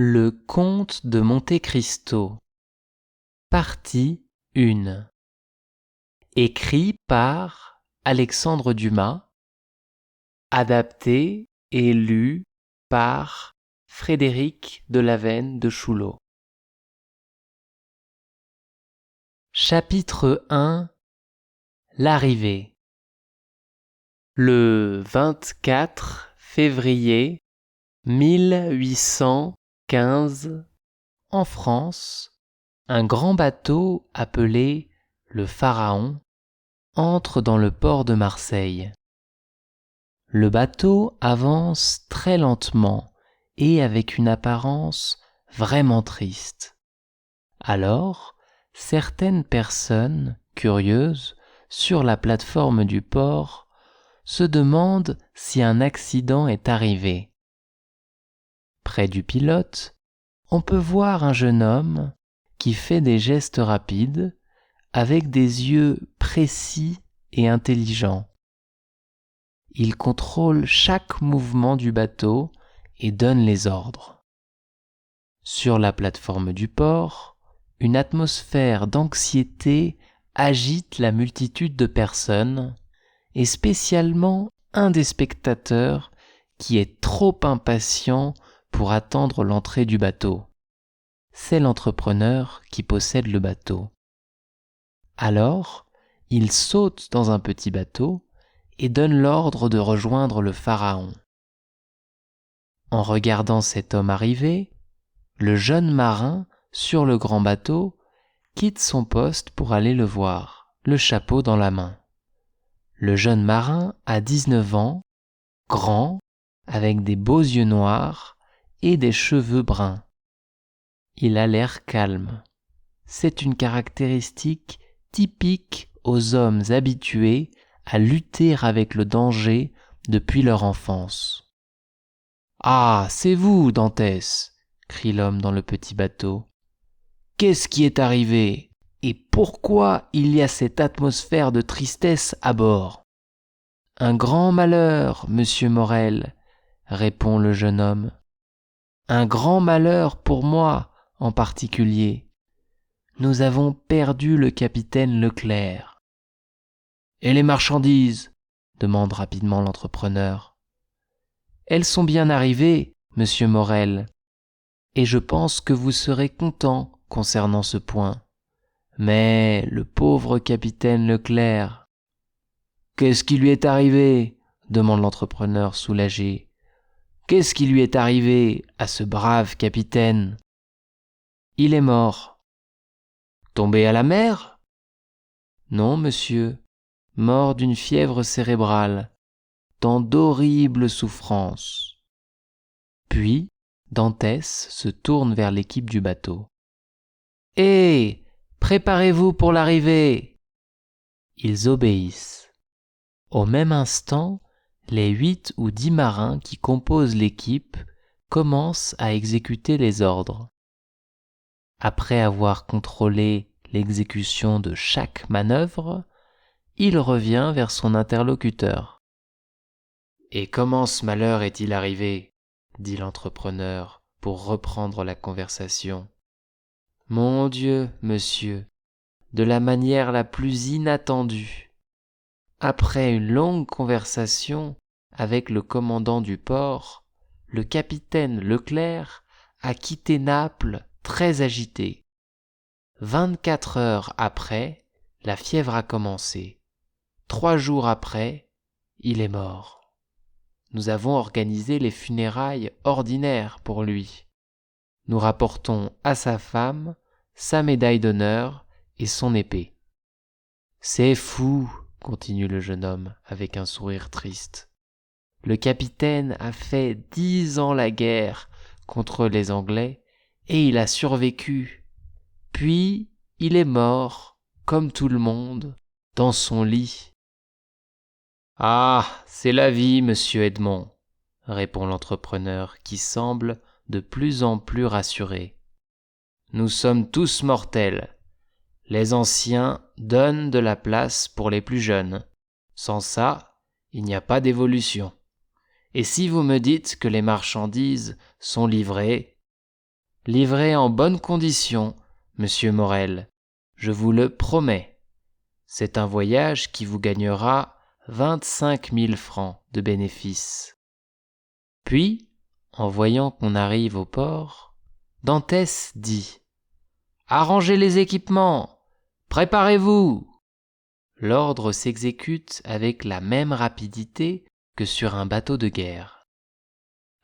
Le comte de Monte-Cristo. Partie 1. Écrit par Alexandre Dumas. Adapté et lu par Frédéric Delaveine de Choulot. Chapitre 1. L'arrivée. Le 24 février 1815, en France, un grand bateau appelé le Pharaon entre dans le port de Marseille. Le bateau avance très lentement et avec une apparence vraiment triste. Alors, certaines personnes curieuses sur la plateforme du port se demandent si un accident est arrivé. Près du pilote, on peut voir un jeune homme qui fait des gestes rapides avec des yeux précis et intelligents. Il contrôle chaque mouvement du bateau et donne les ordres. Sur la plateforme du port, une atmosphère d'anxiété agite la multitude de personnes, et spécialement un des spectateurs qui est trop impatient pour attendre l'entrée du bateau. C'est l'entrepreneur qui possède le bateau. Alors, il saute dans un petit bateau et donne l'ordre de rejoindre le Pharaon. En regardant cet homme arriver, le jeune marin sur le grand bateau quitte son poste pour aller le voir, le chapeau dans la main. Le jeune marin a 19 ans, grand, avec des beaux yeux noirs et des cheveux bruns. Il a l'air calme. C'est une caractéristique typique aux hommes habitués à lutter avec le danger depuis leur enfance. « Ah, c'est vous, Dantès !» crie l'homme dans le petit bateau. « Qu'est-ce qui est arrivé ? Et pourquoi il y a cette atmosphère de tristesse à bord ?»« Un grand malheur, monsieur Morel, » répond le jeune homme. « Un grand malheur pour moi en particulier. Nous avons perdu le capitaine Leclerc. »« Et les marchandises ?» demande rapidement l'entrepreneur. « Elles sont bien arrivées, monsieur Morel, et je pense que vous serez content concernant ce point. Mais le pauvre capitaine Leclerc... »« Qu'est-ce qui lui est arrivé ?» demande l'entrepreneur soulagé. « Qu'est-ce qui lui est arrivé à ce brave capitaine ? » « Il est mort. »« Tombé à la mer ? » ?»« Non, monsieur, mort d'une fièvre cérébrale, dans d'horribles souffrances. » Puis, Dantès se tourne vers l'équipe du bateau. « Hé, préparez-vous pour l'arrivée !» Ils obéissent. Au même instant, les 8 ou 10 marins qui composent l'équipe commencent à exécuter les ordres. Après avoir contrôlé l'exécution de chaque manœuvre, il revient vers son interlocuteur. « Et comment ce malheur est-il arrivé ?» dit l'entrepreneur pour reprendre la conversation. « Mon Dieu, monsieur, de la manière la plus inattendue. Après une longue conversation avec le commandant du port, le capitaine Leclerc a quitté Naples très agité. 24 heures après, la fièvre a commencé. 3 jours après, il est mort. Nous avons organisé les funérailles ordinaires pour lui. Nous rapportons à sa femme sa médaille d'honneur et son épée. »« C'est fou, » continue le jeune homme avec un sourire triste. « Le capitaine a fait 10 ans la guerre contre les Anglais et il a survécu. Puis il est mort, comme tout le monde, dans son lit. »« Ah, c'est la vie, monsieur Edmond, » répond l'entrepreneur qui semble de plus en plus rassuré. « Nous sommes tous mortels. Les anciens donnent de la place pour les plus jeunes. Sans ça, il n'y a pas d'évolution. Et si vous me dites que les marchandises sont livrées, livré en bonnes conditions, monsieur Morel, je vous le promets. C'est un voyage qui vous gagnera 25 000 francs de bénéfice. » Puis, en voyant qu'on arrive au port, Dantès dit : « Arrangez les équipements, préparez-vous !» L'ordre s'exécute avec la même rapidité que sur un bateau de guerre.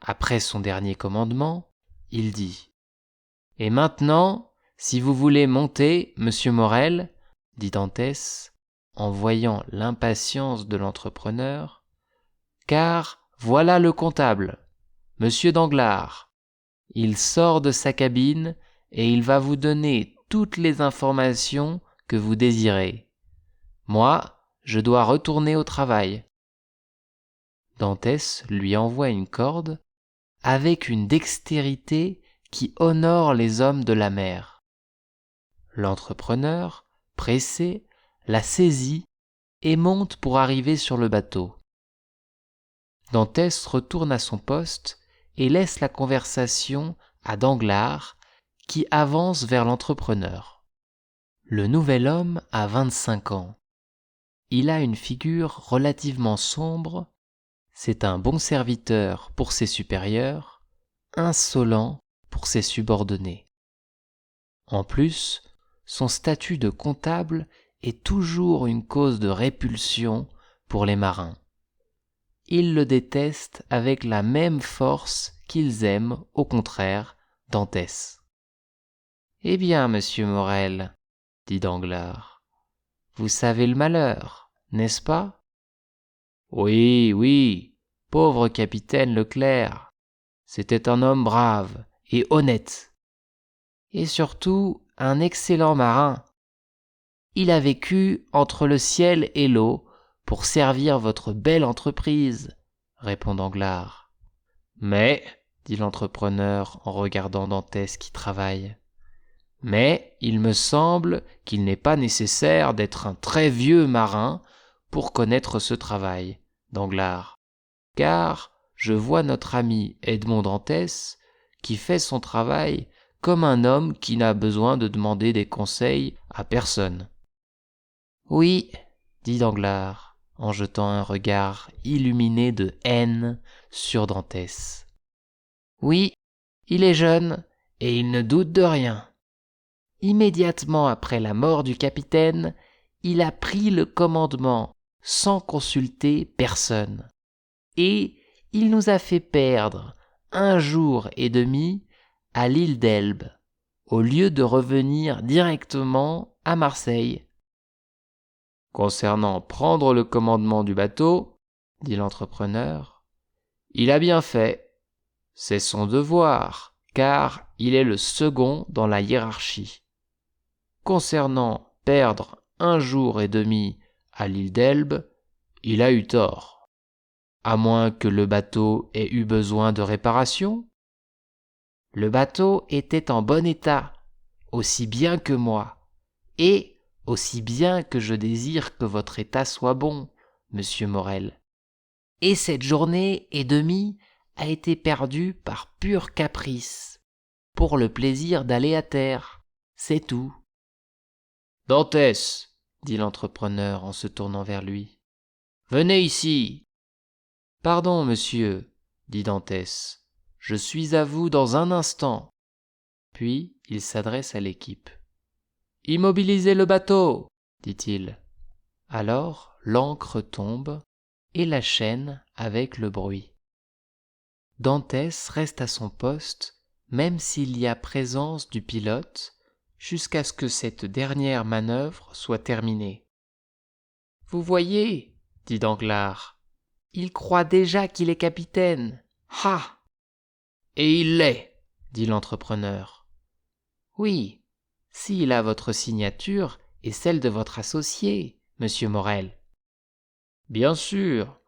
Après son dernier commandement, il dit : « Et maintenant, si vous voulez monter, monsieur Morel, dit Dantès, en voyant l'impatience de l'entrepreneur, car voilà le comptable, monsieur Danglars. Il sort de sa cabine et il va vous donner toutes les informations que vous désirez. Moi, je dois retourner au travail. » Dantès lui envoie une corde avec une dextérité qui honore les hommes de la mer. L'entrepreneur, pressé, la saisit et monte pour arriver sur le bateau. Dantès retourne à son poste et laisse la conversation à Danglars, qui avance vers l'entrepreneur. Le nouvel homme a 25 ans. Il a une figure relativement sombre, c'est un bon serviteur pour ses supérieurs, insolent pour ses subordonnés. En plus, son statut de comptable est toujours une cause de répulsion pour les marins. Ils le détestent avec la même force qu'ils aiment, au contraire, Dantès. « Eh bien, monsieur Morel, dit Danglars, vous savez le malheur, n'est-ce pas ? » »« Oui, oui, pauvre capitaine Leclerc, c'était un homme brave et honnête, et surtout un excellent marin. Il a vécu entre le ciel et l'eau pour servir votre belle entreprise, » répond Danglars. « Mais, dit l'entrepreneur en regardant Dantès qui travaille, « mais il me semble qu'il n'est pas nécessaire d'être un très vieux marin pour connaître ce travail, Danglars, car je vois notre ami Edmond Dantès qui fait son travail comme un homme qui n'a besoin de demander des conseils à personne. » « Oui, dit Danglars, en jetant un regard illuminé de haine sur Dantès. « Oui, il est jeune et il ne doute de rien. Immédiatement après la mort du capitaine, il a pris le commandement sans consulter personne. Et il nous a fait perdre 1 jour et demi à l'île d'Elbe, au lieu de revenir directement à Marseille. » « Concernant prendre le commandement du bateau, dit l'entrepreneur, il a bien fait. C'est son devoir, car il est le second dans la hiérarchie. Concernant perdre 1 jour et demi à l'île d'Elbe, il a eu tort, à moins que le bateau ait eu besoin de réparation. Le bateau était en bon état, aussi bien que moi, et aussi bien que je désire que votre état soit bon, monsieur Morel. Et cette journée et demie a été perdue par pur caprice, pour le plaisir d'aller à terre, c'est tout. »« Dantès, dit l'entrepreneur en se tournant vers lui, venez ici. »« Pardon, monsieur, dit Dantès, je suis à vous dans un instant. » Puis il s'adresse à l'équipe. « Immobilisez le bateau, dit-il. Alors l'ancre tombe et la chaîne avec le bruit. Dantès reste à son poste, même s'il y a présence du pilote, jusqu'à ce que cette dernière manœuvre soit terminée. « Vous voyez, dit Danglars, il croit déjà qu'il est capitaine. Ah !»« Et il l'est, dit l'entrepreneur. »« Oui, s'il a votre signature et celle de votre associé, monsieur Morel. »« Bien sûr,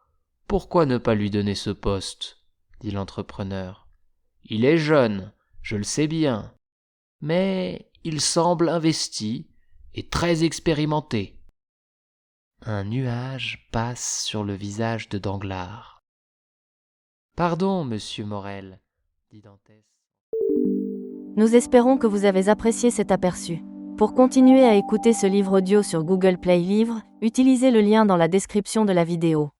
pourquoi ne pas lui donner ce poste ? Dit l'entrepreneur. Il est jeune, je le sais bien, mais il semble investi et très expérimenté. » Un nuage passe sur le visage de Danglars. « Pardon, monsieur Morel, dit Dantès. Nous espérons que vous avez apprécié cet aperçu. Pour continuer à écouter ce livre audio sur Google Play Livres, utilisez le lien dans la description de la vidéo.